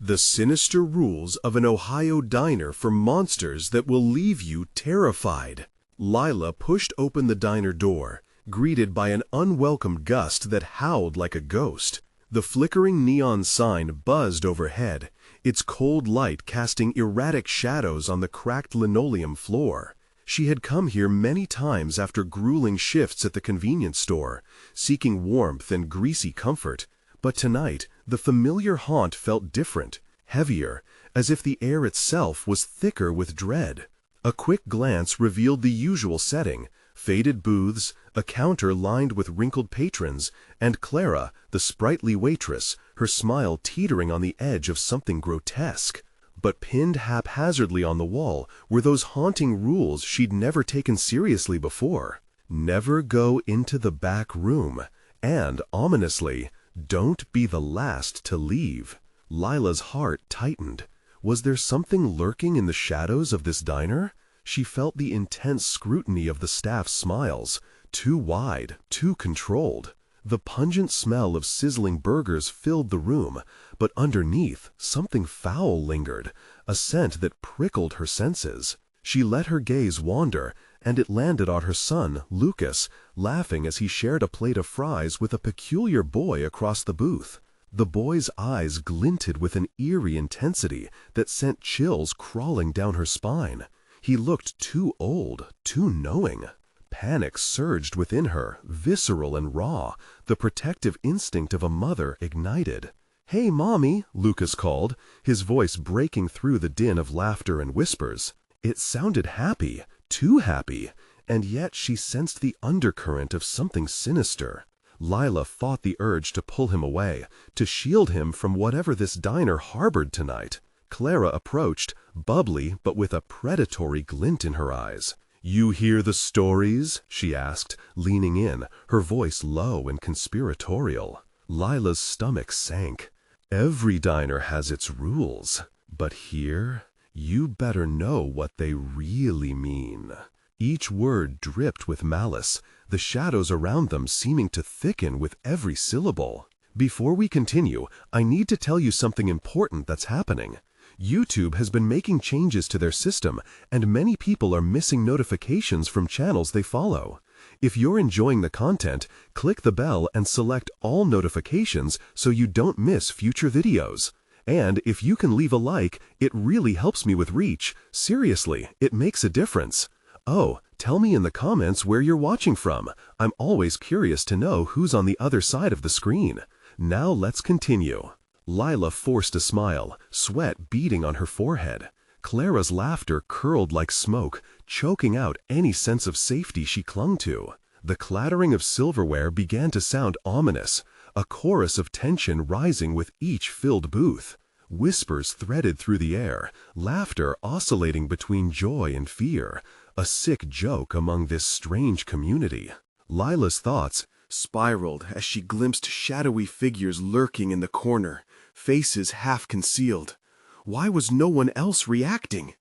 The sinister rules of an Ohio diner for monsters that will leave you terrified. Lila pushed open the diner door, greeted by an unwelcome gust that howled like a ghost. The flickering neon sign buzzed overhead, its cold light casting erratic shadows on the cracked linoleum floor. She had come here many times after grueling shifts at the convenience store, seeking warmth and greasy comfort. But tonight, the familiar haunt felt different, heavier, as if the air itself was thicker with dread. A quick glance revealed the usual setting: faded booths, a counter lined with wrinkled patrons, and Clara, the sprightly waitress, her smile teetering on the edge of something grotesque. But pinned haphazardly on the wall were those haunting rules she'd never taken seriously before. Never go into the back room, and, ominously, don't be the last to leave. Lila's heart tightened. Was there something lurking in the shadows of this diner? She felt the intense scrutiny of the staff's smiles, too wide, too controlled. The pungent smell of sizzling burgers filled the room, but underneath, something foul lingered, a scent that prickled her senses. She let her gaze wander, and it landed on her son, Lucas, laughing as he shared a plate of fries with a peculiar boy across the booth. The boy's eyes glinted with an eerie intensity that sent chills crawling down her spine. He looked too old, too knowing. Panic surged within her, visceral and raw, the protective instinct of a mother ignited. "Hey, Mommy," Lucas called, his voice breaking through the din of laughter and whispers. It sounded happy, too happy, and yet she sensed the undercurrent of something sinister. Lila fought the urge to pull him away, to shield him from whatever this diner harbored tonight. Clara approached, bubbly but with a predatory glint in her eyes. "You hear the stories?" she asked, leaning in, her voice low and conspiratorial. Lila's stomach sank. Every diner has its rules, but here, you better know what they really mean. Each word dripped with malice, the shadows around them seeming to thicken with every syllable. Before we continue, I need to tell you something important that's happening. YouTube has been making changes to their system, and many people are missing notifications from channels they follow. If you're enjoying the content, click the bell and select all notifications so you don't miss future videos. And if you can leave a like, it really helps me with reach. Seriously, it makes a difference. Oh, tell me in the comments where you're watching from. I'm always curious to know who's on the other side of the screen. Now let's continue. Lila forced a smile, sweat beading on her forehead. Clara's laughter curled like smoke, choking out any sense of safety she clung to. The clattering of silverware began to sound ominous, a chorus of tension rising with each filled booth. Whispers threaded through the air, laughter oscillating between joy and fear, a sick joke among this strange community. Lila's thoughts spiraled as she glimpsed shadowy figures lurking in the corner, faces half concealed. Why was no one else reacting?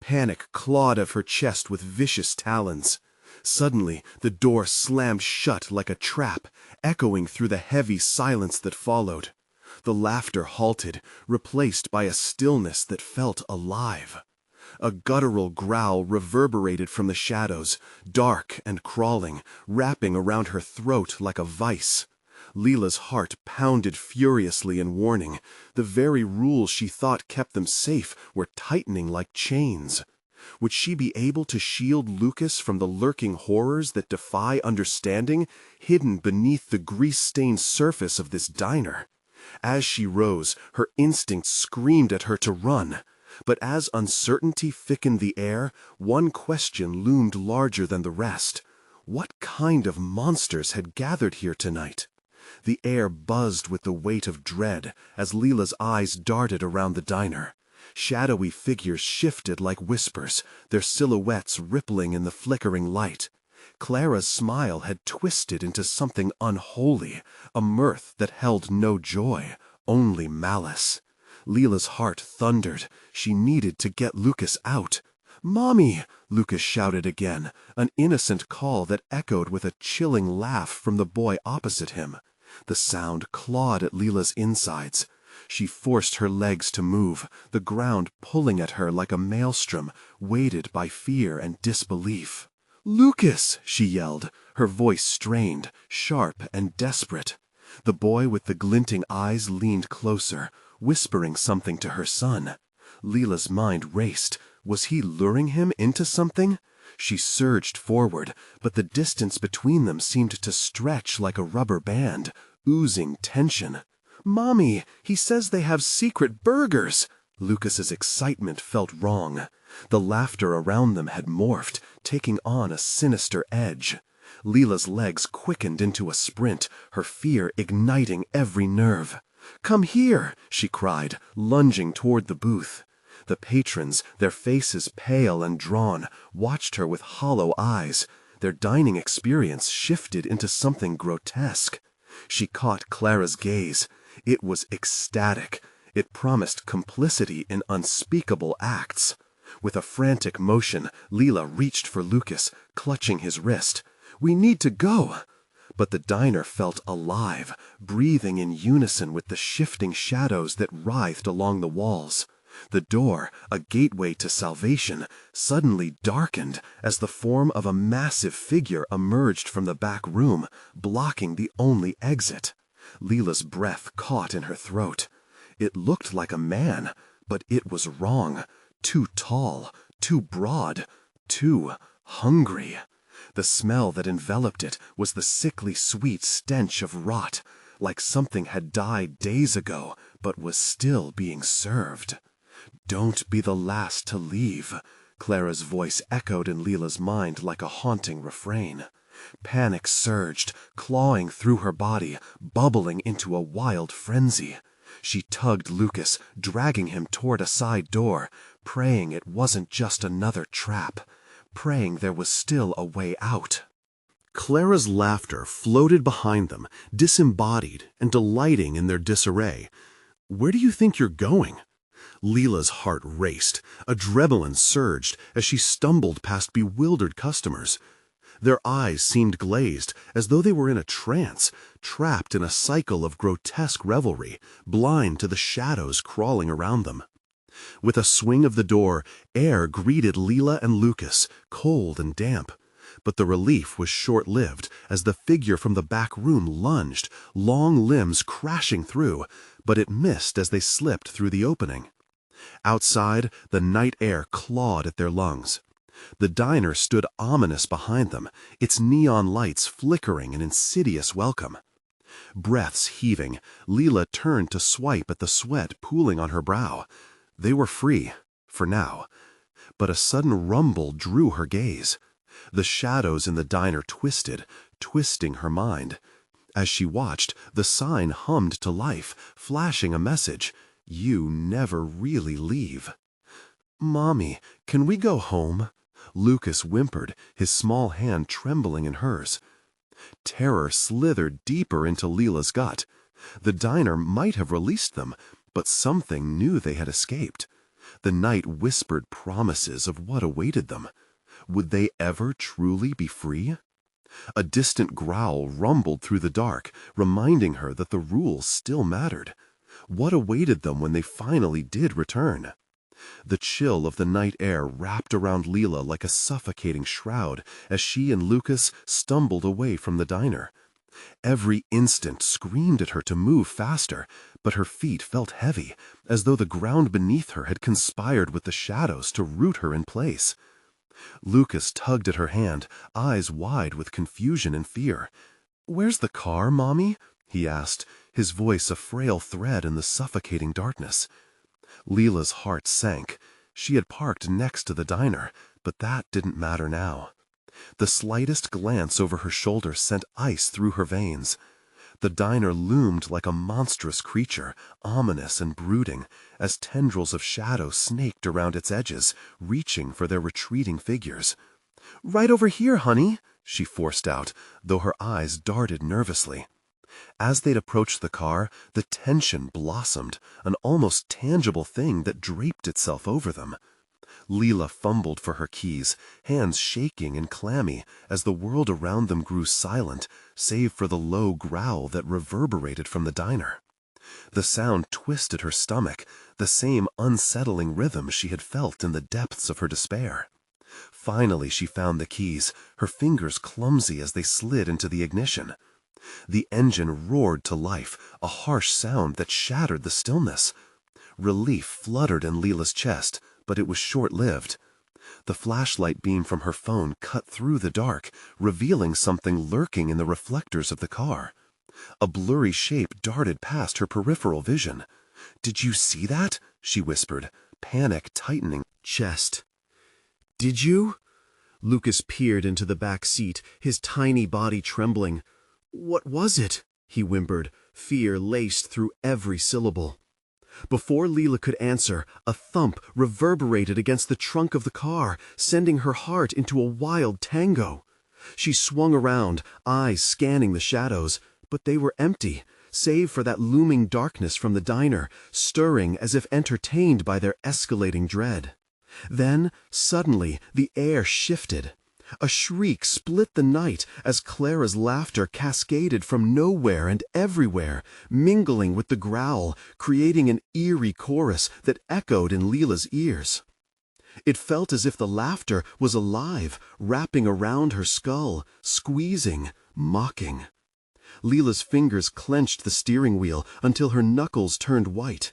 Panic clawed at her chest with vicious talons. Suddenly, the door slammed shut like a trap, echoing through the heavy silence that followed. The laughter halted, replaced by a stillness that felt alive. A guttural growl reverberated from the shadows, dark and crawling, wrapping around her throat like a vice. Lila's heart pounded furiously in warning. The very rules she thought kept them safe were tightening like chains. Would she be able to shield Lucas from the lurking horrors that defy understanding, hidden beneath the grease-stained surface of this diner? As she rose, her instincts screamed at her to run. But as uncertainty thickened the air, one question loomed larger than the rest. What kind of monsters had gathered here tonight? The air buzzed with the weight of dread as Lila's eyes darted around the diner. Shadowy figures shifted like whispers, their silhouettes rippling in the flickering light. Clara's smile had twisted into something unholy, a mirth that held no joy, only malice. Lila's heart thundered. She needed to get Lucas out. "Mommy!" Lucas shouted again, an innocent call that echoed with a chilling laugh from the boy opposite him. The sound clawed at Lila's insides. She forced her legs to move, the ground pulling at her like a maelstrom, weighted by fear and disbelief. "Lucas!" she yelled, her voice strained, sharp and desperate. The boy with the glinting eyes leaned closer, whispering something to her son. Leela's mind raced. Was he luring him into something? She surged forward, but the distance between them seemed to stretch like a rubber band, oozing tension. "Mommy, he says they have secret burgers!" Lucas's excitement felt wrong. The laughter around them had morphed, taking on a sinister edge. Leela's legs quickened into a sprint, her fear igniting every nerve. "Come here!" she cried, lunging toward the booth. The patrons, their faces pale and drawn, watched her with hollow eyes. Their dining experience shifted into something grotesque. She caught Clara's gaze. It was ecstatic. It promised complicity in unspeakable acts. With a frantic motion, Leela reached for Lucas, clutching his wrist. "We need to go!" But the diner felt alive, breathing in unison with the shifting shadows that writhed along the walls. The door, a gateway to salvation, suddenly darkened as the form of a massive figure emerged from the back room, blocking the only exit. Leela's breath caught in her throat. It looked like a man, but it was wrong. Too tall, too broad, too hungry. The smell that enveloped it was the sickly sweet stench of rot, like something had died days ago, but was still being served. "Don't be the last to leave," Clara's voice echoed in Leela's mind like a haunting refrain. Panic surged, clawing through her body, bubbling into a wild frenzy. She tugged Lucas, dragging him toward a side door, praying it wasn't just another trap, praying there was still a way out. Clara's laughter floated behind them, disembodied and delighting in their disarray. "Where do you think you're going?" Leela's heart raced. Adrenaline surged as she stumbled past bewildered customers. Their eyes seemed glazed, as though they were in a trance, trapped in a cycle of grotesque revelry, blind to the shadows crawling around them. With a swing of the door, air greeted Leela and Lucas, cold and damp. But the relief was short-lived as the figure from the back room lunged, long limbs crashing through, but it missed as they slipped through the opening. Outside, the night air clawed at their lungs. The diner stood ominous behind them, its neon lights flickering an insidious welcome. Breaths heaving, Leela turned to swipe at the sweat pooling on her brow. They were free, for now. But a sudden rumble drew her gaze. The shadows in the diner twisted, twisting her mind. As she watched, the sign hummed to life, flashing a message. "You never really leave." "Mommy, can we go home?" Lucas whimpered, his small hand trembling in hers. Terror slithered deeper into Leela's gut. The diner might have released them, but something knew they had escaped. The night whispered promises of what awaited them. Would they ever truly be free? A distant growl rumbled through the dark, reminding her that the rules still mattered. What awaited them when they finally did return? The chill of the night air wrapped around Leela like a suffocating shroud as she and Lucas stumbled away from the diner. Every instant screamed at her to move faster, but her feet felt heavy, as though the ground beneath her had conspired with the shadows to root her in place. Lucas tugged at her hand, eyes wide with confusion and fear. "Where's the car, Mommy?" he asked, his voice a frail thread in the suffocating darkness. Leela's heart sank. She had parked next to the diner, but that didn't matter now. The slightest glance over her shoulder sent ice through her veins. The diner loomed like a monstrous creature, ominous and brooding, as tendrils of shadow snaked around its edges, reaching for their retreating figures. "Right over here, honey," she forced out, though her eyes darted nervously. As they'd approached the car, the tension blossomed, an almost tangible thing that draped itself over them. Leela fumbled for her keys, hands shaking and clammy as the world around them grew silent, save for the low growl that reverberated from the diner. The sound twisted her stomach, the same unsettling rhythm she had felt in the depths of her despair. Finally she found the keys, her fingers clumsy as they slid into the ignition. The engine roared to life, a harsh sound that shattered the stillness. Relief fluttered in Leela's chest, but it was short-lived. The flashlight beam from her phone cut through the dark, revealing something lurking in the reflectors of the car. A blurry shape darted past her peripheral vision. "Did you see that?" she whispered, panic tightening her chest. "Did you?" Lucas peered into the back seat, his tiny body trembling. "What was it?" he whimpered, fear laced through every syllable. Before Leela could answer, a thump reverberated against the trunk of the car, sending her heart into a wild tango. She swung around, eyes scanning the shadows, but they were empty, save for that looming darkness from the diner, stirring as if entertained by their escalating dread. Then, suddenly, the air shifted. A shriek split the night as Clara's laughter cascaded from nowhere and everywhere, mingling with the growl, creating an eerie chorus that echoed in Leela's ears. It felt as if the laughter was alive, wrapping around her skull, squeezing, mocking. Leela's fingers clenched the steering wheel until her knuckles turned white.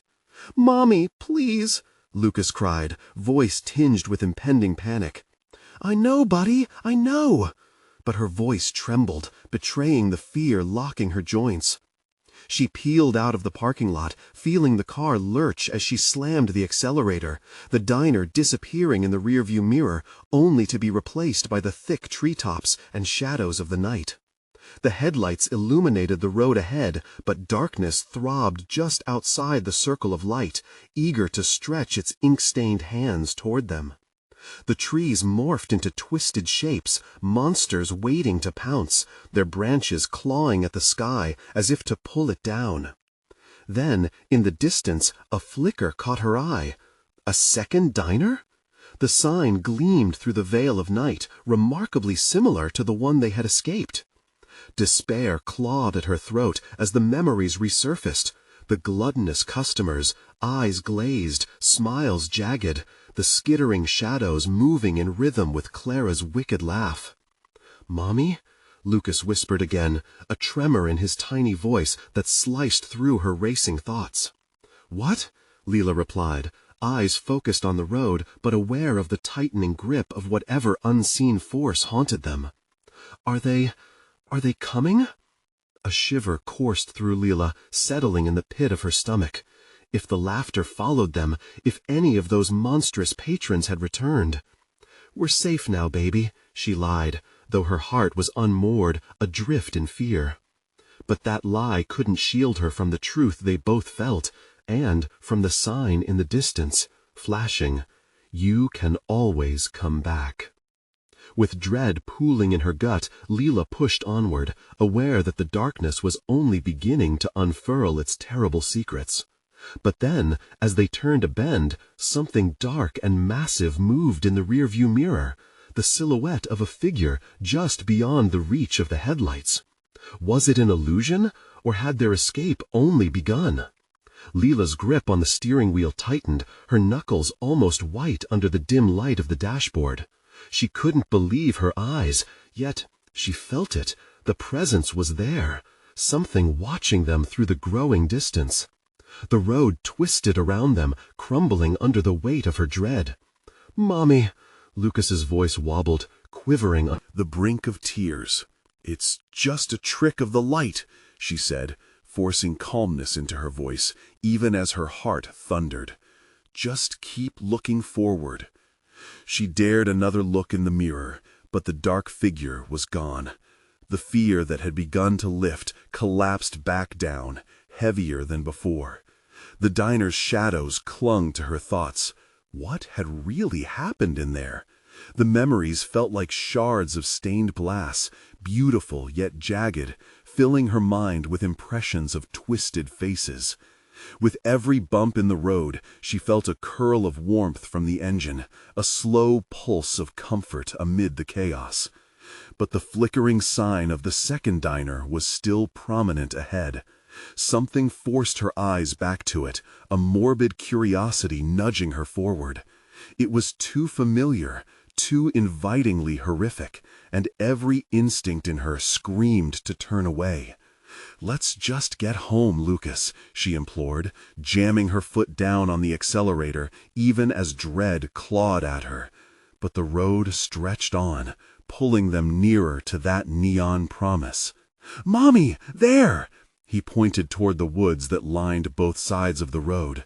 "Mommy, please!" Lucas cried, voice tinged with impending panic. "I know, buddy, I know!" But her voice trembled, betraying the fear locking her joints. She peeled out of the parking lot, feeling the car lurch as she slammed the accelerator, the diner disappearing in the rearview mirror, only to be replaced by the thick treetops and shadows of the night. The headlights illuminated the road ahead, but darkness throbbed just outside the circle of light, eager to stretch its ink-stained hands toward them. The trees morphed into twisted shapes, monsters waiting to pounce, their branches clawing at the sky as if to pull it down. Then, in the distance, a flicker caught her eye. A second diner? The sign gleamed through the veil of night, remarkably similar to the one they had escaped. Despair clawed at her throat as the memories resurfaced. The gluttonous customers, eyes glazed, smiles jagged, the skittering shadows moving in rhythm with Clara's wicked laugh. "Mommy?" Lucas whispered again, a tremor in his tiny voice that sliced through her racing thoughts. "What?" Leela replied, eyes focused on the road but aware of the tightening grip of whatever unseen force haunted them. Are they coming?" A shiver coursed through Leela, settling in the pit of her stomach. If the laughter followed them, if any of those monstrous patrons had returned. "We're safe now, baby," she lied, though her heart was unmoored, adrift in fear. But that lie couldn't shield her from the truth they both felt, and from the sign in the distance, flashing, "You can always come back." With dread pooling in her gut, Leela pushed onward, aware that the darkness was only beginning to unfurl its terrible secrets. But then, as they turned a bend, something dark and massive moved in the rearview mirror, the silhouette of a figure just beyond the reach of the headlights. Was it an illusion, or had their escape only begun? Leela's grip on the steering wheel tightened, her knuckles almost white under the dim light of the dashboard. She couldn't believe her eyes, yet she felt it. The presence was there, something watching them through the growing distance. The road twisted around them, crumbling under the weight of her dread. "Mommy," Lucas's voice wobbled, quivering on the brink of tears. "It's just a trick of the light," she said, forcing calmness into her voice, even as her heart thundered. "Just keep looking forward." She dared another look in the mirror, but the dark figure was gone. The fear that had begun to lift collapsed back down, heavier than before. The diner's shadows clung to her thoughts. What had really happened in there? The memories felt like shards of stained glass, beautiful yet jagged, filling her mind with impressions of twisted faces. With every bump in the road, she felt a curl of warmth from the engine, a slow pulse of comfort amid the chaos. But the flickering sign of the second diner was still prominent ahead. Something forced her eyes back to it, a morbid curiosity nudging her forward. It was too familiar, too invitingly horrific, and every instinct in her screamed to turn away. "Let's just get home, Lucas," she implored, jamming her foot down on the accelerator even as dread clawed at her. But the road stretched on, pulling them nearer to that neon promise. "Mommy, there!" He pointed toward the woods that lined both sides of the road.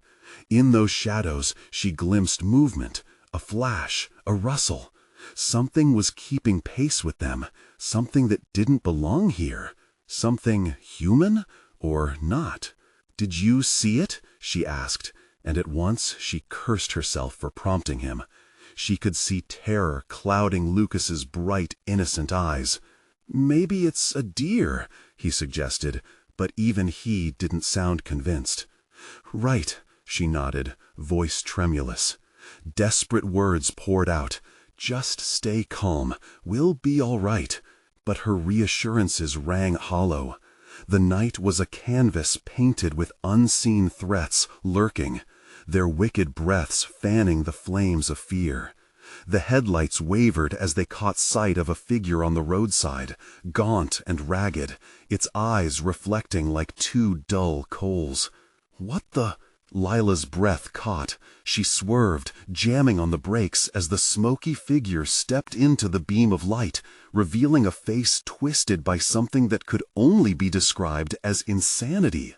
In those shadows she glimpsed movement, a flash, a rustle. Something was keeping pace with them, something that didn't belong here. Something human or not? "Did you see it?" she asked, and at once she cursed herself for prompting him. She could see terror clouding Lucas's bright, innocent eyes. "Maybe it's a deer," he suggested, but even he didn't sound convinced. "Right," she nodded, voice tremulous. Desperate words poured out. "Just stay calm. We'll be all right." But her reassurances rang hollow. The night was a canvas painted with unseen threats lurking, their wicked breaths fanning the flames of fear. The headlights wavered as they caught sight of a figure on the roadside, gaunt and ragged, its eyes reflecting like two dull coals. "What the—" Lila's breath caught. She swerved, jamming on the brakes as the smoky figure stepped into the beam of light, revealing a face twisted by something that could only be described as insanity.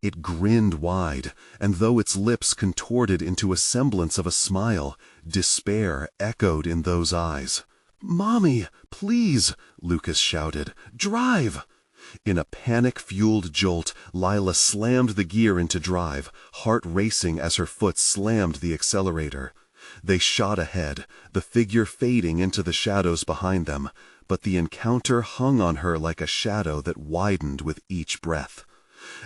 It grinned wide, and though its lips contorted into a semblance of a smile, despair echoed in those eyes. "Mommy, please," Lucas shouted. "Drive!" In a panic-fueled jolt, Lila slammed the gear into drive, heart racing as her foot slammed the accelerator. They shot ahead, the figure fading into the shadows behind them, but the encounter hung on her like a shadow that widened with each breath.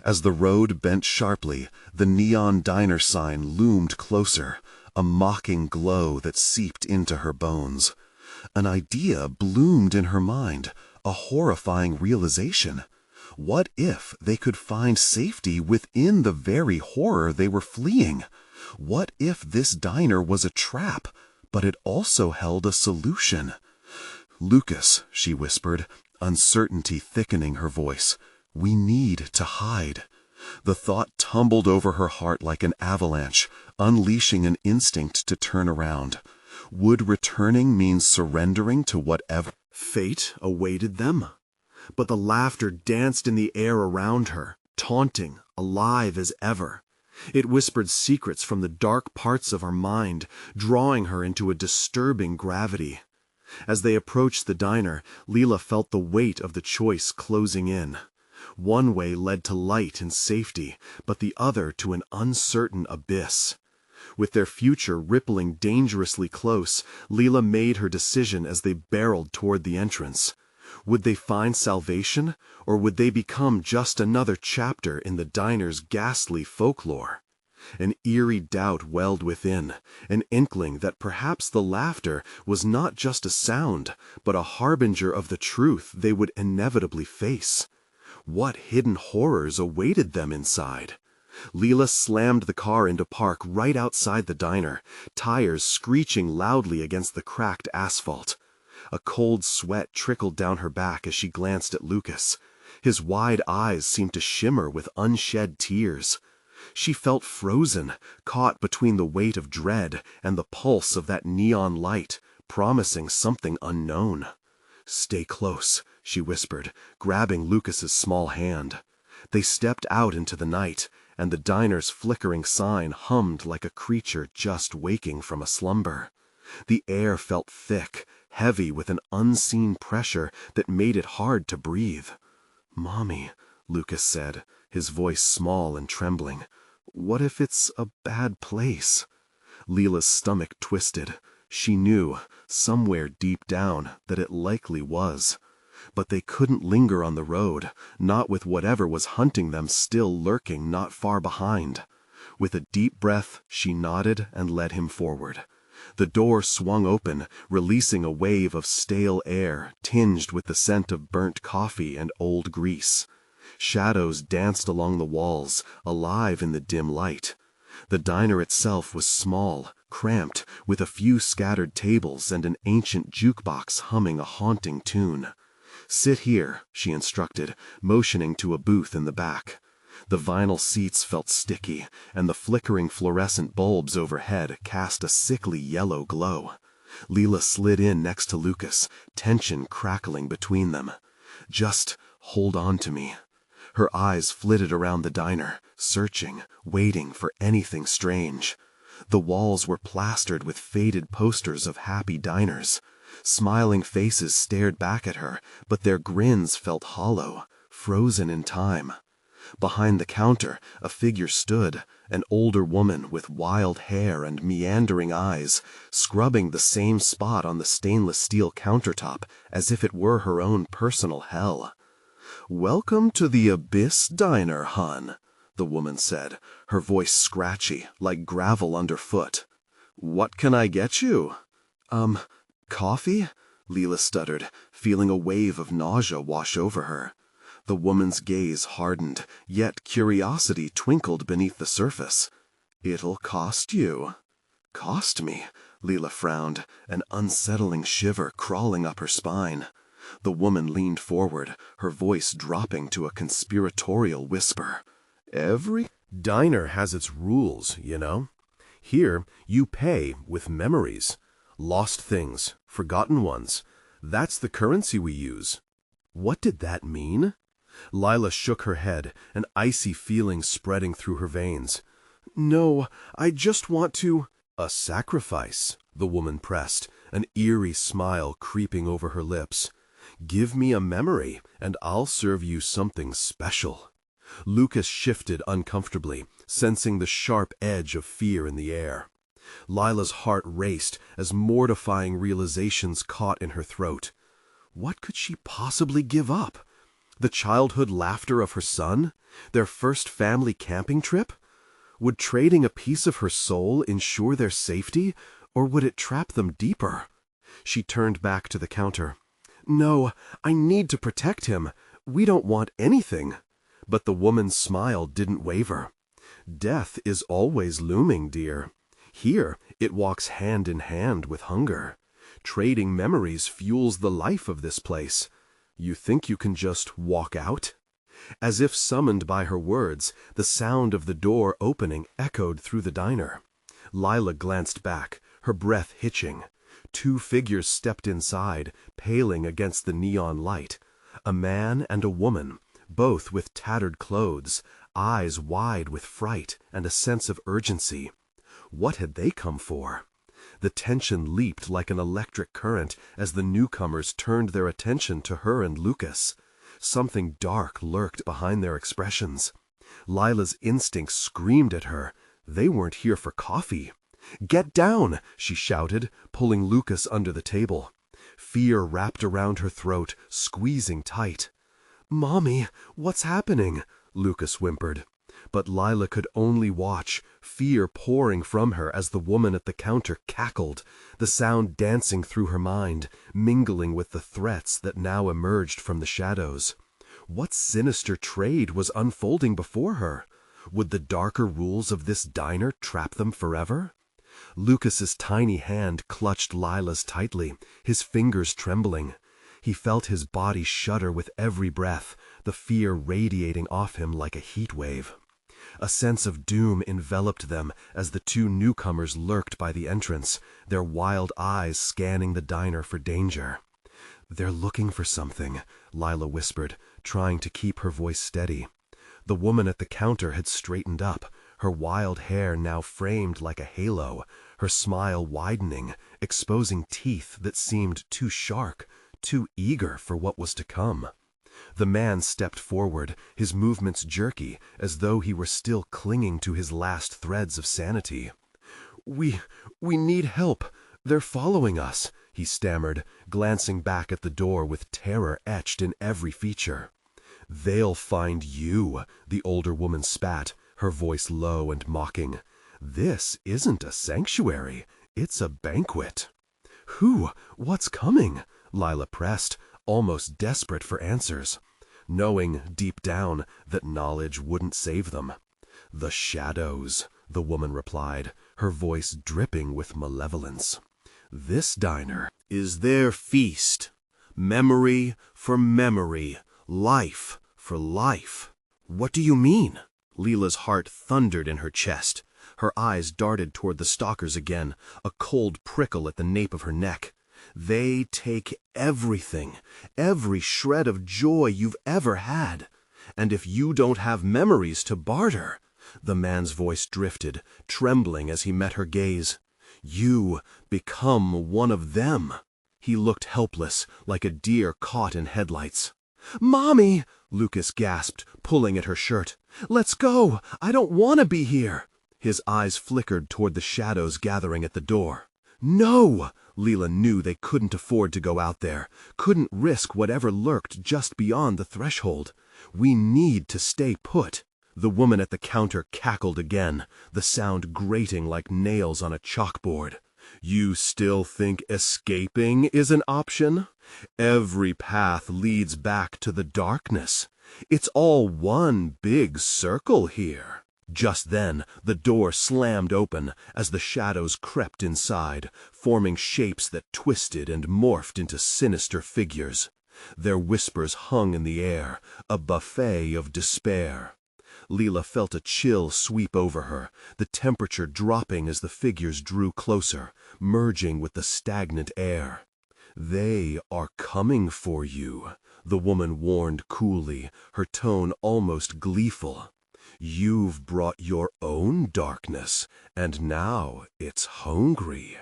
As the road bent sharply, the neon diner sign loomed closer, a mocking glow that seeped into her bones. An idea bloomed in her mind, a horrifying realization. What if they could find safety within the very horror they were fleeing? What if this diner was a trap, but it also held a solution? "Lucas," she whispered, uncertainty thickening her voice, "we need to hide." The thought tumbled over her heart like an avalanche, unleashing an instinct to turn around. Would returning mean surrendering to whatever fate awaited them? But the laughter danced in the air around her, taunting, alive as ever. It whispered secrets from the dark parts of her mind, drawing her into a disturbing gravity. As they approached the diner, Lila felt the weight of the choice closing in. One way led to light and safety, but the other to an uncertain abyss. With their future rippling dangerously close, Lila made her decision as they barreled toward the entrance. Would they find salvation, or would they become just another chapter in the diner's ghastly folklore? An eerie doubt welled within, an inkling that perhaps the laughter was not just a sound, but a harbinger of the truth they would inevitably face. What hidden horrors awaited them inside? Lila slammed the car into park right outside the diner, tires screeching loudly against the cracked asphalt. A cold sweat trickled down her back as she glanced at Lucas. His wide eyes seemed to shimmer with unshed tears. She felt frozen, caught between the weight of dread and the pulse of that neon light, promising something unknown. "Stay close," she whispered, grabbing Lucas's small hand. They stepped out into the night, and the diner's flickering sign hummed like a creature just waking from a slumber. The air felt thick, heavy with an unseen pressure that made it hard to breathe. "Mommy," Lucas said, his voice small and trembling, "what if it's a bad place?" Lila's stomach twisted. She knew, somewhere deep down, that it likely was. But they couldn't linger on the road, not with whatever was hunting them still lurking not far behind. With a deep breath, she nodded and led him forward. The door swung open, releasing a wave of stale air, tinged with the scent of burnt coffee and old grease. Shadows danced along the walls, alive in the dim light. The diner itself was small, cramped, with a few scattered tables and an ancient jukebox humming a haunting tune. "Sit here," she instructed, motioning to a booth in the back. The vinyl seats felt sticky, and the flickering fluorescent bulbs overhead cast a sickly yellow glow. Leela slid in next to Lucas, tension crackling between them. "Just hold on to me." Her eyes flitted around the diner, searching, waiting for anything strange. The walls were plastered with faded posters of happy diners. Smiling faces stared back at her, but their grins felt hollow, frozen in time. Behind the counter, a figure stood, an older woman with wild hair and meandering eyes, scrubbing the same spot on the stainless steel countertop as if it were her own personal hell. "Welcome to the Abyss Diner, hon," the woman said, her voice scratchy, like gravel underfoot. "What can I get you?" Coffee?" Leela stuttered, feeling a wave of nausea wash over her. The woman's gaze hardened, yet curiosity twinkled beneath the surface. "It'll cost you." "Cost me?" Leela frowned, an unsettling shiver crawling up her spine. The woman leaned forward, her voice dropping to a conspiratorial whisper. "Every diner has its rules, you know. Here, you pay with memories. Lost things, forgotten ones. That's the currency we use." What did that mean? Lila shook her head, an icy feeling spreading through her veins. "No, I just want to—" "A sacrifice," the woman pressed, an eerie smile creeping over her lips. "Give me a memory, and I'll serve you something special." Lucas shifted uncomfortably, sensing the sharp edge of fear in the air. Lila's heart raced as mortifying realizations caught in her throat. What could she possibly give up? The childhood laughter of her son? Their first family camping trip? Would trading a piece of her soul ensure their safety, or would it trap them deeper? She turned back to the counter. "No, I need to protect him. We don't want anything." But the woman's smile didn't waver. "Death is always looming, dear. Here, it walks hand in hand with hunger. Trading memories fuels the life of this place. You think you can just walk out?" As if summoned by her words, the sound of the door opening echoed through the diner. Lila glanced back, her breath hitching. Two figures stepped inside, paling against the neon light. A man and a woman, both with tattered clothes, eyes wide with fright and a sense of urgency. What had they come for? The tension leaped like an electric current as the newcomers turned their attention to her and Lucas. Something dark lurked behind their expressions. Lila's instinct screamed at her. They weren't here for coffee. "Get down!" she shouted, pulling Lucas under the table. Fear wrapped around her throat, squeezing tight. "Mommy, what's happening?" Lucas whimpered. But Lila could only watch, fear pouring from her as the woman at the counter cackled, the sound dancing through her mind, mingling with the threats that now emerged from the shadows. What sinister trade was unfolding before her? Would the darker rules of this diner trap them forever? Lucas's tiny hand clutched Lila's tightly, his fingers trembling. He felt his body shudder with every breath, the fear radiating off him like a heat wave. A sense of doom enveloped them as the two newcomers lurked by the entrance, their wild eyes scanning the diner for danger. "They're looking for something," Lila whispered, trying to keep her voice steady. The woman at the counter had straightened up, her wild hair now framed like a halo, her smile widening, exposing teeth that seemed too sharp, too eager for what was to come. The man stepped forward, his movements jerky, as though he were still clinging to his last threads of sanity. We need help. They're following us," he stammered, glancing back at the door with terror etched in every feature. "They'll find you," the older woman spat, her voice low and mocking. "This isn't a sanctuary, it's a banquet." "Who? What's coming?" Lila pressed, almost desperate for answers. knowing deep down that knowledge wouldn't save them. "The shadows," the woman replied, her voice dripping with malevolence. "This diner is their feast. Memory for memory, life for life." "What do you mean?" Leela's heart thundered in her chest. Her eyes darted toward the stalkers again, a cold prickle at the nape of her neck. "They take everything, every shred of joy you've ever had. And if you don't have memories to barter," the man's voice drifted, trembling as he met her gaze, "you become one of them." He looked helpless, like a deer caught in headlights. "Mommy!" Lucas gasped, pulling at her shirt. "Let's go! I don't want to be here!" His eyes flickered toward the shadows gathering at the door. "No!" Leela knew they couldn't afford to go out there, couldn't risk whatever lurked just beyond the threshold. "We need to stay put." The woman at the counter cackled again, the sound grating like nails on a chalkboard. "You still think escaping is an option? Every path leads back to the darkness. It's all one big circle here." Just then, the door slammed open as the shadows crept inside, forming shapes that twisted and morphed into sinister figures. Their whispers hung in the air, a buffet of despair. Leela felt a chill sweep over her, the temperature dropping as the figures drew closer, merging with the stagnant air. "They are coming for you," the woman warned coolly, her tone almost gleeful. "You've brought your own darkness, and now it's hungry."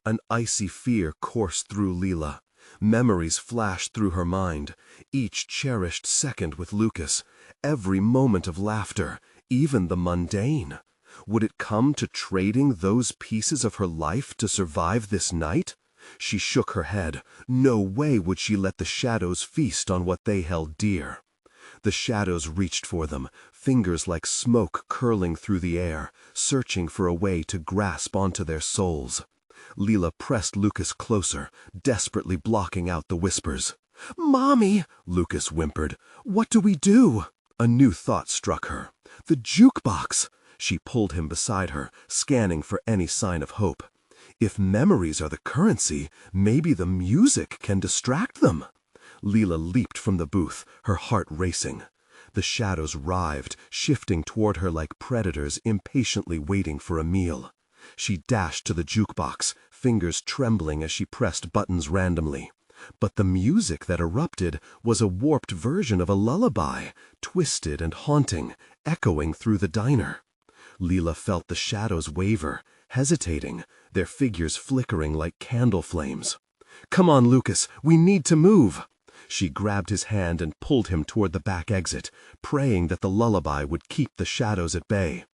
An icy fear coursed through Leela. Memories flashed through her mind, each cherished second with Lucas, every moment of laughter, even the mundane. Would it come to trading those pieces of her life to survive this night? She shook her head. No way would she let the shadows feast on what they held dear. The shadows reached for them, fingers like smoke curling through the air, searching for a way to grasp onto their souls. Leela pressed Lucas closer, desperately blocking out the whispers. "Mommy!" Lucas whimpered. "What do we do?" A new thought struck her. "The jukebox!" She pulled him beside her, scanning for any sign of hope. If memories are the currency, maybe the music can distract them. Leela leaped from the booth, her heart racing. The shadows writhed, shifting toward her like predators impatiently waiting for a meal. She dashed to the jukebox, fingers trembling as she pressed buttons randomly. But the music that erupted was a warped version of a lullaby, twisted and haunting, echoing through the diner. Leela felt the shadows waver, hesitating, their figures flickering like candle flames. "Come on, Lucas, we need to move." She grabbed his hand and pulled him toward the back exit, praying that the lullaby would keep the shadows at bay.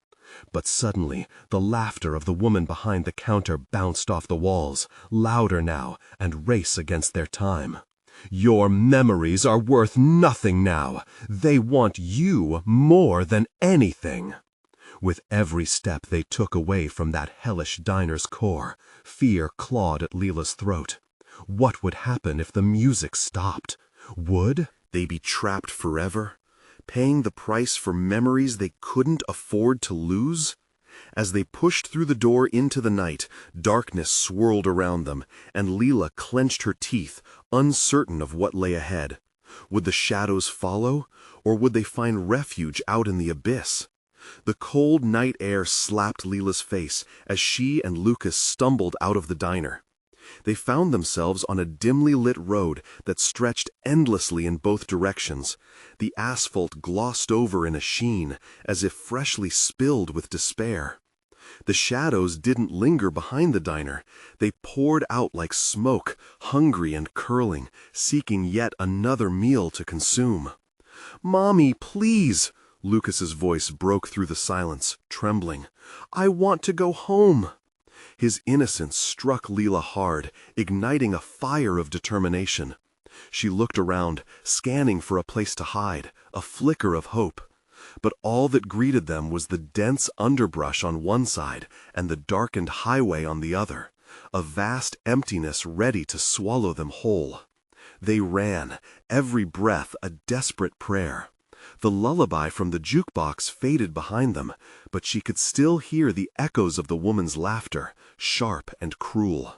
But suddenly, the laughter of the woman behind the counter bounced off the walls, louder now, and race against their time. "Your memories are worth nothing now. They want you more than anything." With every step they took away from that hellish diner's core, fear clawed at Leela's throat. What would happen if the music stopped? Would they be trapped forever, paying the price for memories they couldn't afford to lose? As they pushed through the door into the night, darkness swirled around them, and Leela clenched her teeth, uncertain of what lay ahead. Would the shadows follow, or would they find refuge out in the abyss? The cold night air slapped Leela's face as she and Lucas stumbled out of the diner. They found themselves on a dimly lit road that stretched endlessly in both directions, the asphalt glossed over in a sheen, as if freshly spilled with despair. The shadows didn't linger behind the diner. They poured out like smoke, hungry and curling, seeking yet another meal to consume. "Mommy, please!" Lucas's voice broke through the silence, trembling. "I want to go home." His innocence struck Leela hard, igniting a fire of determination. She looked around, scanning for a place to hide, a flicker of hope. But all that greeted them was the dense underbrush on one side and the darkened highway on the other, a vast emptiness ready to swallow them whole. They ran, every breath a desperate prayer. The lullaby from the jukebox faded behind them, but she could still hear the echoes of the woman's laughter, sharp and cruel.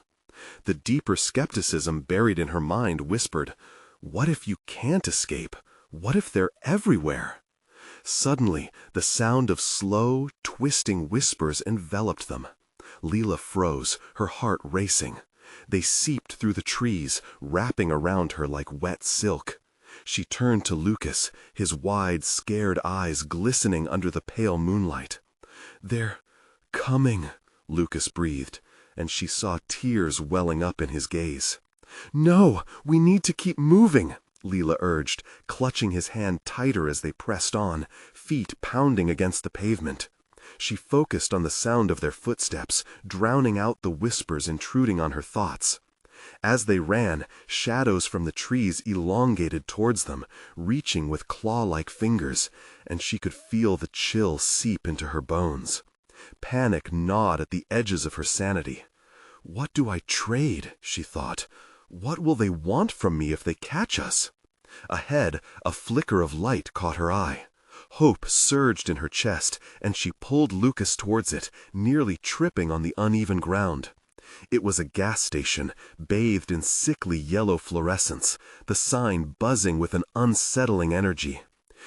The deeper skepticism buried in her mind whispered, "What if you can't escape? What if they're everywhere?" Suddenly, the sound of slow, twisting whispers enveloped them. Leela froze, her heart racing. They seeped through the trees, wrapping around her like wet silk. She turned to Lucas, his wide, scared eyes glistening under the pale moonlight. "They're coming," Lucas breathed, and she saw tears welling up in his gaze. "No, we need to keep moving," Leela urged, clutching his hand tighter as they pressed on, feet pounding against the pavement. She focused on the sound of their footsteps, drowning out the whispers intruding on her thoughts. As they ran, shadows from the trees elongated towards them, reaching with claw-like fingers, and she could feel the chill seep into her bones. Panic gnawed at the edges of her sanity. "What do I trade?" she thought. "What will they want from me if they catch us?" Ahead, a flicker of light caught her eye. Hope surged in her chest, and she pulled Lucas towards it, nearly tripping on the uneven ground. It was a gas station, bathed in sickly yellow fluorescence, the sign buzzing with an unsettling energy.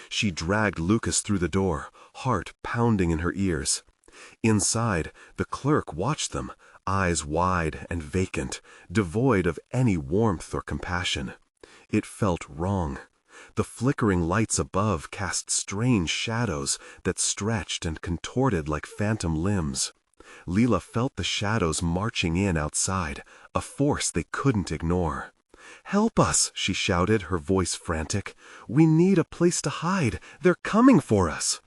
She dragged Lucas through the door, heart pounding in her ears. Inside, the clerk watched them, eyes wide and vacant, devoid of any warmth or compassion. It felt wrong. The flickering lights above cast strange shadows that stretched and contorted like phantom limbs. Leela felt the shadows marching in outside, a force they couldn't ignore. "Help us!" she shouted, her voice frantic. "We need a place to hide. They're coming for us!"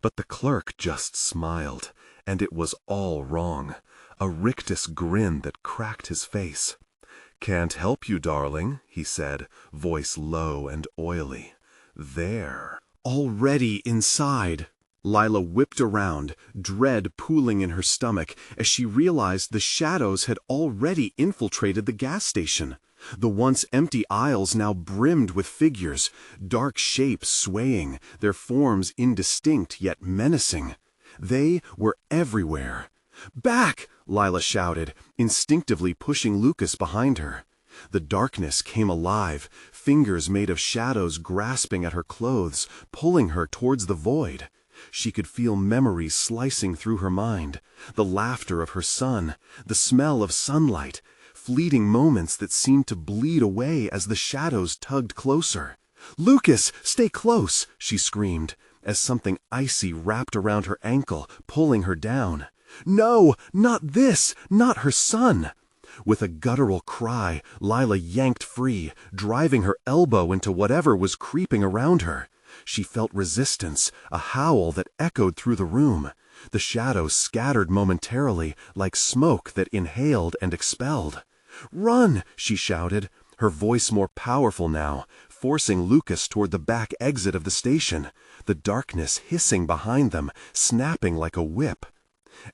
But the clerk just smiled, and it was all wrong. A rictus grin that cracked his face. "Can't help you, darling," he said, voice low and oily. "There." Already inside, Lila whipped around, dread pooling in her stomach as she realized the shadows had already infiltrated the gas station. The once empty aisles now brimmed with figures, dark shapes swaying, their forms indistinct yet menacing. They were everywhere. "Back!" Lila shouted, instinctively pushing Lucas behind her. The darkness came alive, fingers made of shadows grasping at her clothes, pulling her towards the void. She could feel memories slicing through her mind, the laughter of her son, the smell of sunlight, fleeting moments that seemed to bleed away as the shadows tugged closer. "Lucas, stay close!" she screamed, as something icy wrapped around her ankle, pulling her down. "No, not this, not her son!" With a guttural cry, Lila yanked free, driving her elbow into whatever was creeping around her. She felt resistance, a howl that echoed through the room. The shadows scattered momentarily, like smoke that inhaled and expelled. "Run!" she shouted, her voice more powerful now, forcing Lucas toward the back exit of the station, the darkness hissing behind them, snapping like a whip.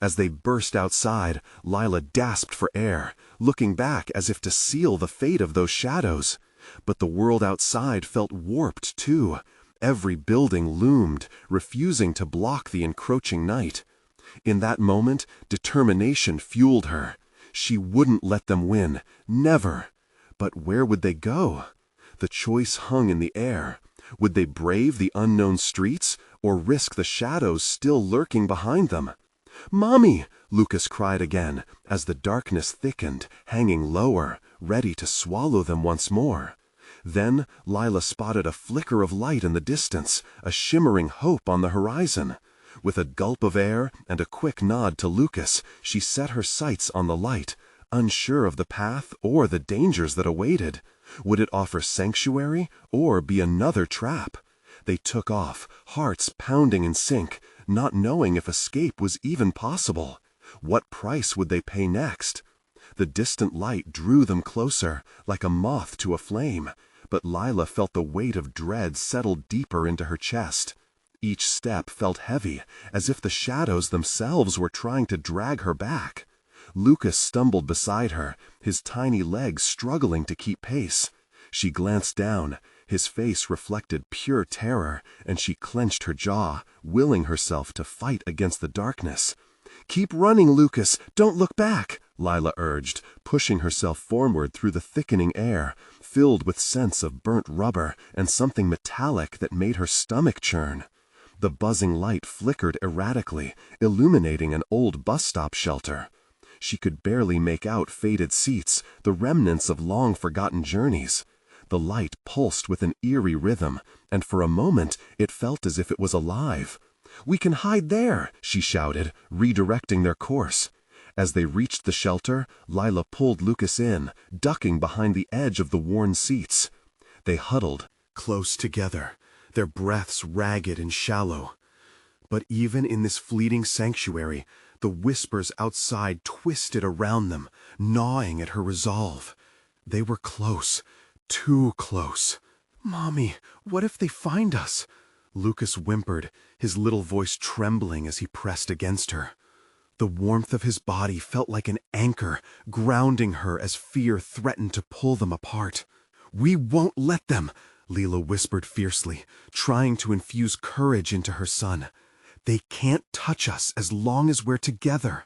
As they burst outside, Lila gasped for air, looking back as if to seal the fate of those shadows. But the world outside felt warped too. Every building loomed, refusing to block the encroaching night. In that moment, determination fueled her. She wouldn't let them win, never. But where would they go? The choice hung in the air. Would they brave the unknown streets, or risk the shadows still lurking behind them? "Mommy!" Lucas cried again, as the darkness thickened, hanging lower, ready to swallow them once more. Then Lila spotted a flicker of light in the distance, a shimmering hope on the horizon. With a gulp of air and a quick nod to Lucas, she set her sights on the light, unsure of the path or the dangers that awaited. Would it offer sanctuary or be another trap? They took off, hearts pounding in sync, not knowing if escape was even possible. What price would they pay next? The distant light drew them closer, like a moth to a flame, but Lila felt the weight of dread settle deeper into her chest. Each step felt heavy, as if the shadows themselves were trying to drag her back. Lucas stumbled beside her, his tiny legs struggling to keep pace. She glanced down. His face reflected pure terror, and she clenched her jaw, willing herself to fight against the darkness. "Keep running, Lucas. Don't look back," Lila urged, pushing herself forward through the thickening air, filled with scents of burnt rubber and something metallic that made her stomach churn. The buzzing light flickered erratically, illuminating an old bus stop shelter. She could barely make out faded seats, the remnants of long-forgotten journeys. The light pulsed with an eerie rhythm, and for a moment it felt as if it was alive. "We can hide there," she shouted, redirecting their course. As they reached the shelter, Lila pulled Lucas in, ducking behind the edge of the worn seats. They huddled, close together, their breaths ragged and shallow. But even in this fleeting sanctuary, the whispers outside twisted around them, gnawing at her resolve. They were close, too close. "Mommy, what if they find us?" Lucas whimpered, his little voice trembling as he pressed against her. The warmth of his body felt like an anchor, grounding her as fear threatened to pull them apart. "We won't let them," Lila whispered fiercely, trying to infuse courage into her son. "They can't touch us as long as we're together."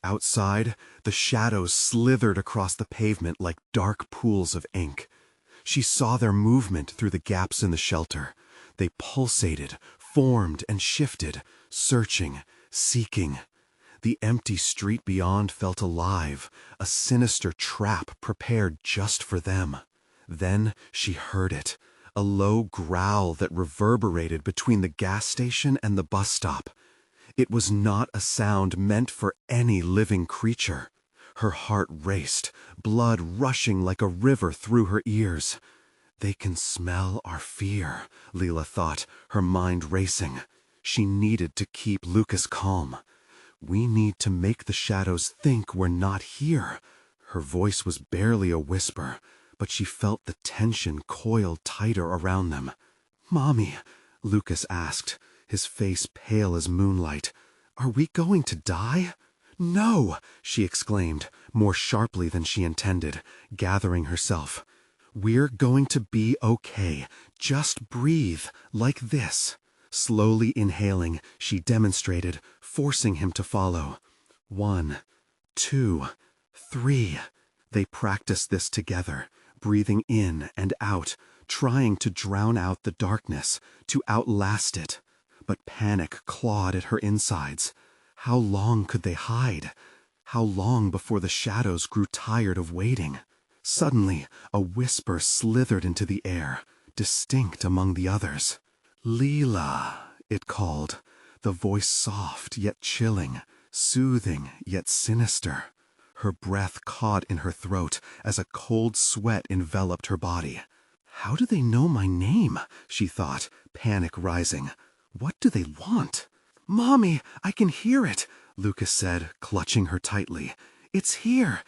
Outside, the shadows slithered across the pavement like dark pools of ink. She saw their movement through the gaps in the shelter. They pulsated, formed, and shifted, searching, seeking. The empty street beyond felt alive, a sinister trap prepared just for them. Then she heard it, a low growl that reverberated between the gas station and the bus stop. It was not a sound meant for any living creature. Her heart raced, blood rushing like a river through her ears. "They can smell our fear," Lila thought, her mind racing. She needed to keep Lucas calm. "We need to make the shadows think we're not here." Her voice was barely a whisper, but she felt the tension coiled tighter around them. "Mommy," Lucas asked, his face pale as moonlight, "are we going to die?" "No!" she exclaimed, more sharply than she intended, gathering herself. "We're going to be okay. Just breathe, like this." Slowly inhaling, she demonstrated, forcing him to follow. 1, 2, 3. They practiced this together, breathing in and out, trying to drown out the darkness, to outlast it. But panic clawed at her insides. How long could they hide? How long before the shadows grew tired of waiting? Suddenly, a whisper slithered into the air, distinct among the others. "Lila," it called, the voice soft yet chilling, soothing yet sinister. Her breath caught in her throat as a cold sweat enveloped her body. "How do they know my name?" she thought, panic rising. "What do they want?" "Mommy, I can hear it," Lucas said, clutching her tightly. It's here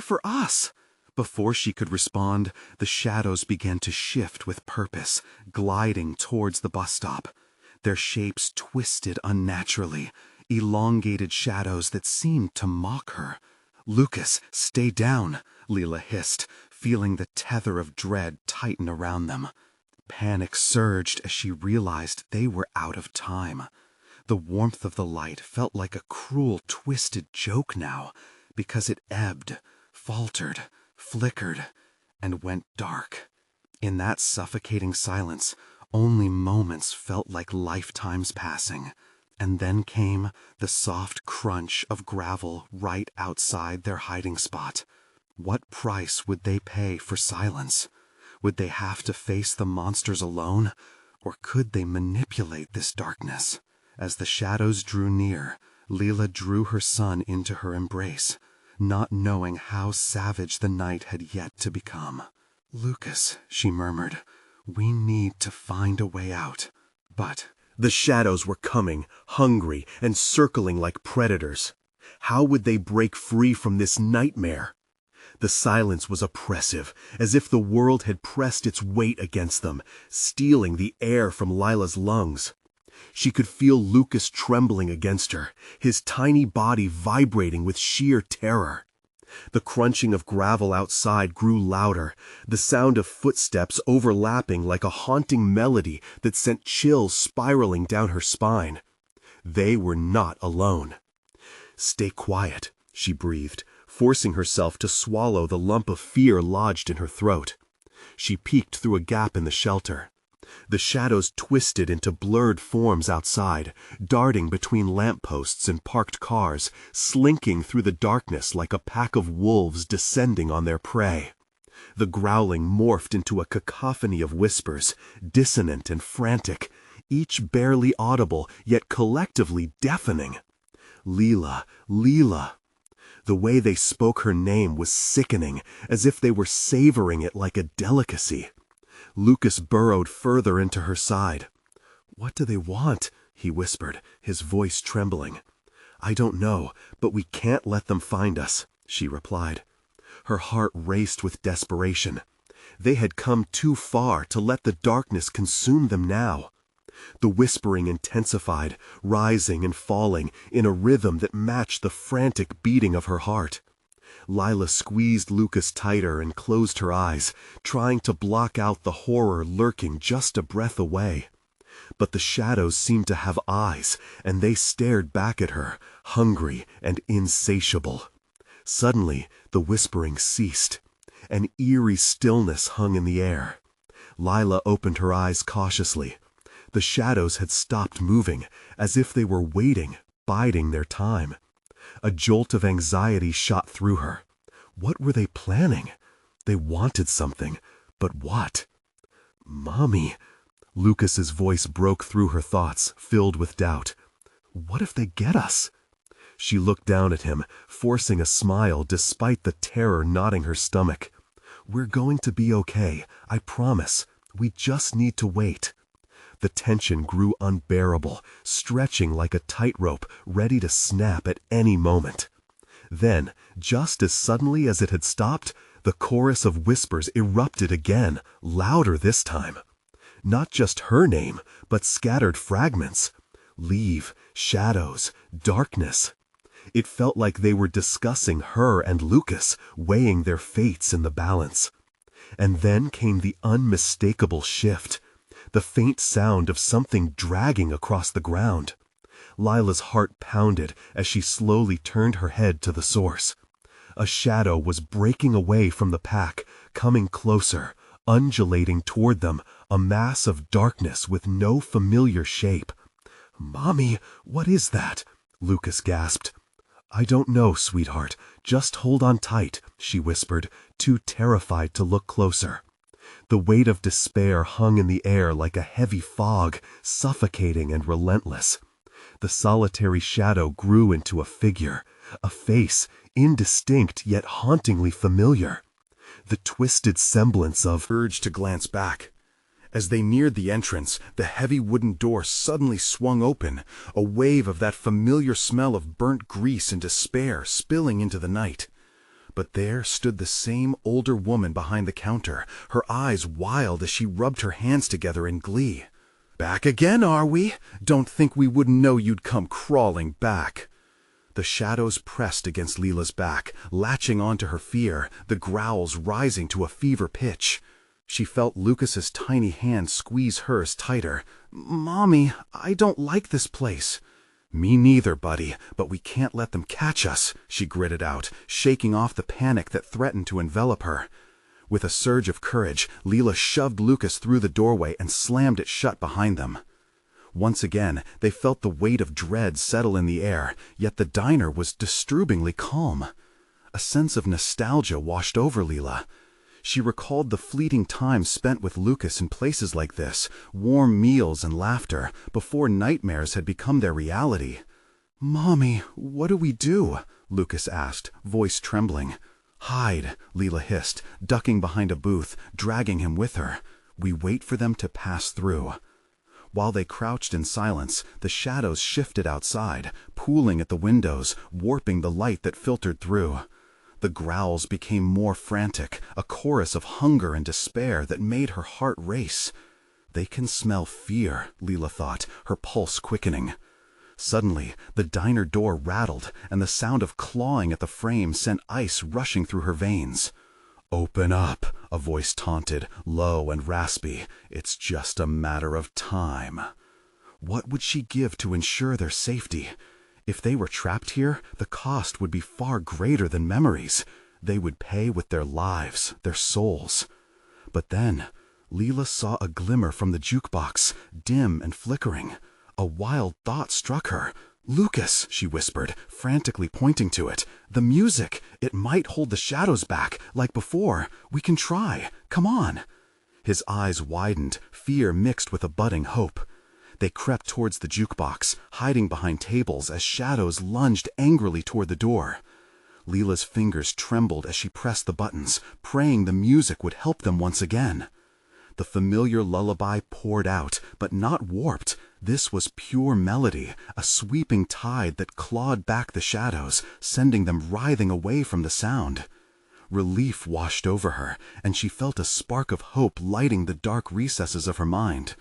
for us." Before she could respond, the shadows began to shift with purpose, gliding towards the bus stop. Their shapes twisted unnaturally, elongated shadows that seemed to mock her. "Lucas, stay down," Lila hissed, feeling the tether of dread tighten around them. Panic surged as she realized they were out of time. The warmth of the light felt like a cruel, twisted joke now, because it ebbed, faltered, flickered, and went dark. In that suffocating silence, only moments felt like lifetimes passing. And then came the soft crunch of gravel right outside their hiding spot. What price would they pay for silence? Would they have to face the monsters alone, or could they manipulate this darkness? As the shadows drew near, Lila drew her son into her embrace, not knowing how savage the night had yet to become. "Lucas," she murmured, "we need to find a way out." But the shadows were coming, hungry and circling like predators. How would they break free from this nightmare? The silence was oppressive, as if the world had pressed its weight against them, stealing the air from Lila's lungs. She could feel Lucas trembling against her, his tiny body vibrating with sheer terror. The crunching of gravel outside grew louder, the sound of footsteps overlapping like a haunting melody that sent chills spiraling down her spine. They were not alone. "Stay quiet," she breathed, forcing herself to swallow the lump of fear lodged in her throat. She peeked through a gap in the shelter. The shadows twisted into blurred forms outside, darting between lampposts and parked cars, slinking through the darkness like a pack of wolves descending on their prey. The growling morphed into a cacophony of whispers, dissonant and frantic, each barely audible yet collectively deafening. Leela, Leela. The way they spoke her name was sickening, as if they were savoring it like a delicacy. Lucas burrowed further into her side. "What do they want?" he whispered, his voice trembling. "I don't know, but we can't let them find us," she replied. Her heart raced with desperation. They had come too far to let the darkness consume them now. The whispering intensified, rising and falling in a rhythm that matched the frantic beating of her heart. Lila squeezed Lucas tighter and closed her eyes, trying to block out the horror lurking just a breath away. But the shadows seemed to have eyes, and they stared back at her, hungry and insatiable. Suddenly, the whispering ceased. An eerie stillness hung in the air. Lila opened her eyes cautiously. The shadows had stopped moving, as if they were waiting, biding their time. A jolt of anxiety shot through her. What were they planning? They wanted something, but what? "Mommy," Lucas's voice broke through her thoughts, filled with doubt. "What if they get us?" She looked down at him, forcing a smile despite the terror knotting her stomach. "We're going to be okay, I promise. We just need to wait." The tension grew unbearable, stretching like a tightrope, ready to snap at any moment. Then, just as suddenly as it had stopped, the chorus of whispers erupted again, louder this time. Not just her name, but scattered fragments. Leave, shadows, darkness. It felt like they were discussing her and Lucas, weighing their fates in the balance. And then came the unmistakable shift. The faint sound of something dragging across the ground. Lila's heart pounded as she slowly turned her head to the source. A shadow was breaking away from the pack, coming closer, undulating toward them, a mass of darkness with no familiar shape. "Mommy, what is that?" Lucas gasped. "I don't know, sweetheart. Just hold on tight," she whispered, too terrified to look closer. The weight of despair hung in the air like a heavy fog, suffocating and relentless. The solitary shadow grew into a figure, a face, indistinct yet hauntingly familiar. The twisted semblance of urge to glance back. As they neared the entrance, the heavy wooden door suddenly swung open, a wave of that familiar smell of burnt grease and despair spilling into the night. But there stood the same older woman behind the counter, her eyes wild as she rubbed her hands together in glee. "Back again, are we? Don't think we wouldn't know you'd come crawling back." The shadows pressed against Leela's back, latching onto her fear, the growls rising to a fever pitch. She felt Lucas's tiny hand squeeze hers tighter. "Mommy, I don't like this place." "Me neither, buddy, but we can't let them catch us," she gritted out, shaking off the panic that threatened to envelop her. With a surge of courage, Leela shoved Lucas through the doorway and slammed it shut behind them. Once again, they felt the weight of dread settle in the air, yet the diner was disturbingly calm. A sense of nostalgia washed over Leela. She recalled the fleeting time spent with Lucas in places like this, warm meals and laughter, before nightmares had become their reality. "Mommy, what do we do?" Lucas asked, voice trembling. "Hide," Leela hissed, ducking behind a booth, dragging him with her. "We wait for them to pass through." While they crouched in silence, the shadows shifted outside, pooling at the windows, warping the light that filtered through. The growls became more frantic, a chorus of hunger and despair that made her heart race. They can smell fear, Leela thought, her pulse quickening. Suddenly, the diner door rattled, and the sound of clawing at the frame sent ice rushing through her veins. "Open up," a voice taunted, low and raspy. "It's just a matter of time." What would she give to ensure their safety? If they were trapped here, the cost would be far greater than memories. They would pay with their lives, their souls. But then, Leela saw a glimmer from the jukebox, dim and flickering. A wild thought struck her. "Lucas," she whispered, frantically pointing to it. "The music! It might hold the shadows back, like before. We can try. Come on." His eyes widened, fear mixed with a budding hope. They crept towards the jukebox, hiding behind tables as shadows lunged angrily toward the door. Leela's fingers trembled as she pressed the buttons, praying the music would help them once again. The familiar lullaby poured out, but not warped. This was pure melody, a sweeping tide that clawed back the shadows, sending them writhing away from the sound. Relief washed over her, and she felt a spark of hope lighting the dark recesses of her mind.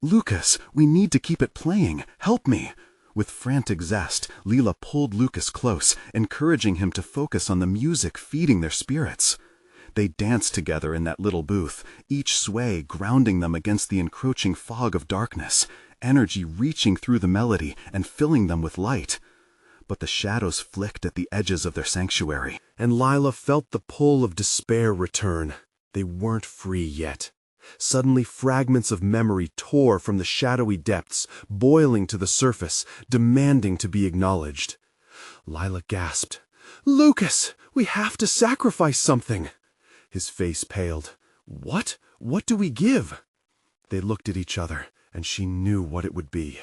"Lucas, we need to keep it playing. Help me." With frantic zest, Leela pulled Lucas close, encouraging him to focus on the music feeding their spirits. They danced together in that little booth, each sway grounding them against the encroaching fog of darkness, energy reaching through the melody and filling them with light. But the shadows flicked at the edges of their sanctuary, and Lila felt the pull of despair return. They weren't free yet. Suddenly fragments of memory tore from the shadowy depths, boiling to the surface, demanding to be acknowledged. Lila gasped. "Lucas, we have to sacrifice something." His face paled. "What? What do we give?" They looked at each other, and she knew what it would be.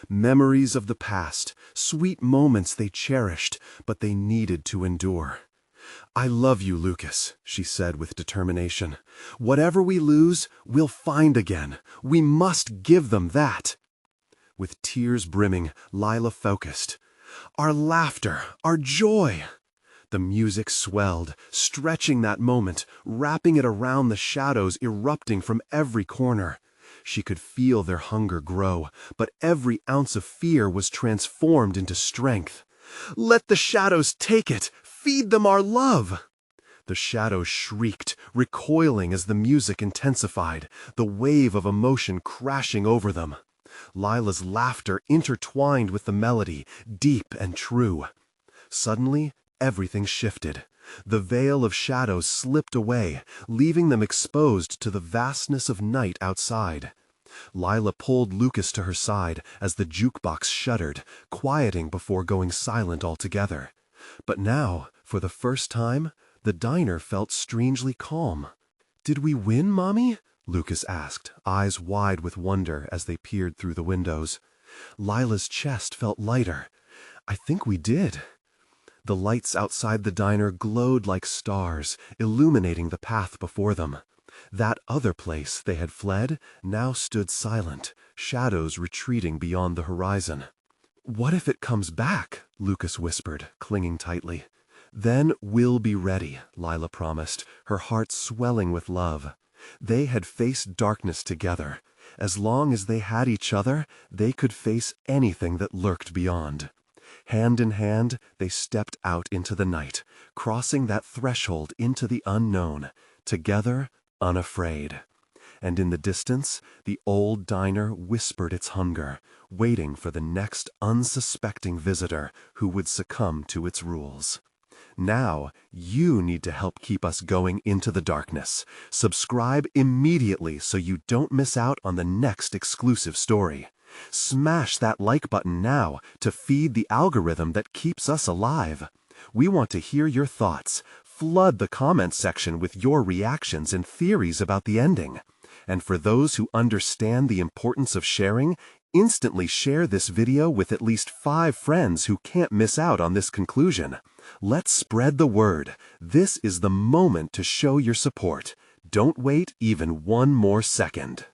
Memories of the past, sweet moments they cherished, but they needed to endure. "I love you, Lucas," she said with determination. "Whatever we lose, we'll find again. We must give them that." With tears brimming, Lila focused. "Our laughter, our joy." The music swelled, stretching that moment, wrapping it around the shadows erupting from every corner. She could feel their hunger grow, but every ounce of fear was transformed into strength. "Let the shadows take it! Feed them our love!" The shadows shrieked, recoiling as the music intensified, the wave of emotion crashing over them. Lila's laughter intertwined with the melody, deep and true. Suddenly, everything shifted. The veil of shadows slipped away, leaving them exposed to the vastness of night outside. Lila pulled Lucas to her side as the jukebox shuddered, quieting before going silent altogether. But now, for the first time, the diner felt strangely calm. "Did we win, Mommy?" Lucas asked, eyes wide with wonder as they peered through the windows. Lila's chest felt lighter. "I think we did." The lights outside the diner glowed like stars, illuminating the path before them. That other place they had fled now stood silent, shadows retreating beyond the horizon. "What if it comes back?" Lucas whispered, clinging tightly. "Then we'll be ready," Lila promised, her heart swelling with love. They had faced darkness together. As long as they had each other, they could face anything that lurked beyond. Hand in hand, they stepped out into the night, crossing that threshold into the unknown, together, unafraid. And in the distance, the old diner whispered its hunger, waiting for the next unsuspecting visitor who would succumb to its rules. Now, you need to help keep us going into the darkness. Subscribe immediately so you don't miss out on the next exclusive story. Smash that like button now to feed the algorithm that keeps us alive. We want to hear your thoughts. Flood the comments section with your reactions and theories about the ending. And for those who understand the importance of sharing, instantly share this video with at least 5 friends who can't miss out on this conclusion. Let's spread the word. This is the moment to show your support. Don't wait even one more second.